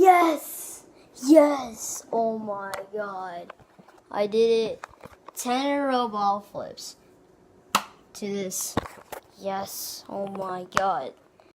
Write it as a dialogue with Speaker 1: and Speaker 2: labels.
Speaker 1: Yes! Yes! Oh my god. I did it. 10 in a row ball flips. To this. Yes. Oh my god.